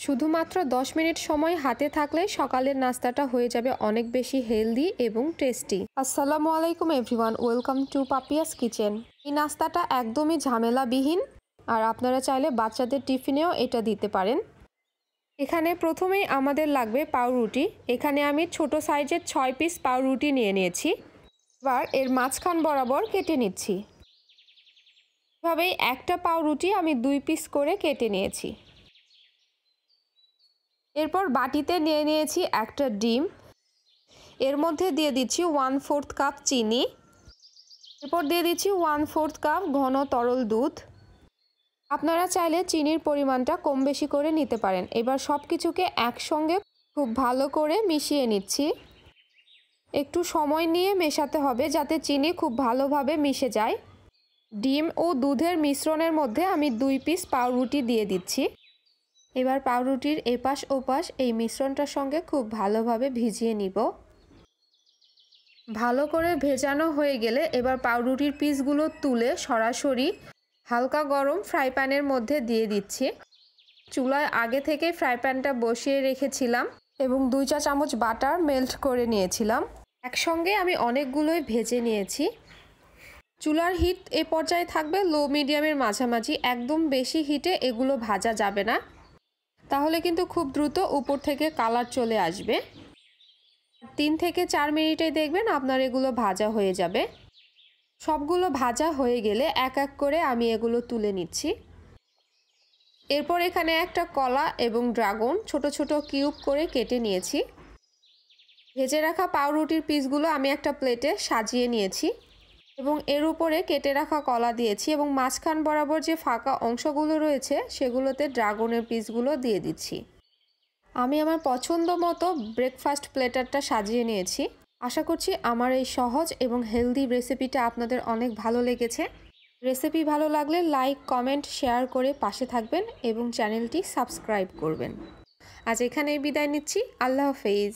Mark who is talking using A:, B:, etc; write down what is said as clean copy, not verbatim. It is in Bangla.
A: শুধুমাত্র 10 মিনিট সময় হাতে থাকলে সকালের নাস্তাটা হয়ে যাবে অনেক বেশি হেলদি এবং টেস্টি। আসসালামু আলাইকুম everyone, welcome to Papiya's kitchen. এই নাস্তাটা একদমই ঝামেলাবিহীন, আর আপনারা চাইলে বাচ্চাদের টিফিনেও এটা দিতে পারেন। এখানে প্রথমেই আমাদের লাগবে পাউরুটি। এখানে আমি ছোট সাইজের 6 পিস পাউরুটি নিয়ে নিয়েছি। এবার এর মাঝখান বরাবর কেটে নিচ্ছি। এভাবেই একটা পাউরুটি আমি 2 পিস করে কেটে নিয়েছি। এরপর বাটিতে নিয়ে নিয়েছি একটা ডিম। এর মধ্যে দিয়ে দিচ্ছি 1/4 কাপ চিনি। এরপর দিয়ে দিচ্ছি 1/4 কাপ ঘন তরল দুধ। আপনারা চাইলে চিনির পরিমাণটা কম বেশি করে নিতে পারেন। এবার সব কিছুকে একসঙ্গে খুব ভালো করে মিশিয়ে নিচ্ছি। একটু সময় নিয়ে মেশাতে হবে যাতে চিনি খুব ভালোভাবে মিশে যায়। ডিম ও দুধের মিশ্রণের মধ্যে আমি 2 পিস পাউরুটি দিয়ে দিচ্ছি। এবার পাউরুটির এপাশ ওপাশ এই মিশ্রণটার সঙ্গে খুব ভালোভাবে ভিজিয়ে নিব। ভালো করে ভেজানো হয়ে গেলে এবার পাউরুটির পিসগুলো তুলে সরাসরি হালকা গরম ফ্রাই প্যানের মধ্যে দিয়ে দিচ্ছি। চুলায় আগে থেকে ফ্রাই প্যানটা বসিয়ে রেখেছিলাম এবং 2 চা চামচ বাটার মেল্ট করে নিয়েছিলাম। একসঙ্গে আমি অনেকগুলোই ভেজে নিয়েছি। চুলার হিট এ পর্যায়ে থাকবে লো মিডিয়ামের মাঝামাঝি। একদম বেশি হিটে এগুলো ভাজা যাবে না, তাহলে কিন্তু খুব দ্রুত উপর থেকে কালার চলে আসবে। 3 থেকে 4 মিনিটেই দেখবেন আপনার এগুলো ভাজা হয়ে যাবে। সবগুলো ভাজা হয়ে গেলে এক এক করে আমি এগুলো তুলে নিচ্ছি। এরপর এখানে একটা কলা এবং ড্রাগন ছোট ছোট কিউব করে কেটে নিয়েছি। ভেজে রাখা পাউরুটির পিসগুলো আমি একটা প্লেটে সাজিয়ে নিয়েছি এবং এর উপরে কেটে রাখা কলা দিয়েছি এবং মাঝখান বরাবর যে ফাঁকা অংশগুলো রয়েছে সেগুলোতে ড্রাগনের পিসগুলো দিয়ে দিচ্ছি। আমি আমার পছন্দ মতো ব্রেকফাস্ট প্লেটারটা সাজিয়ে নিয়েছি। আশা করছি আমার এই সহজ এবং হেলদি রেসিপিটা আপনাদের অনেক ভালো লেগেছে। রেসিপি ভালো লাগলে লাইক, কমেন্ট, শেয়ার করে পাশে থাকবেন এবং চ্যানেলটি সাবস্ক্রাইব করবেন। আজ এখানেই বিদায় নিচ্ছি। আল্লাহ হাফেজ।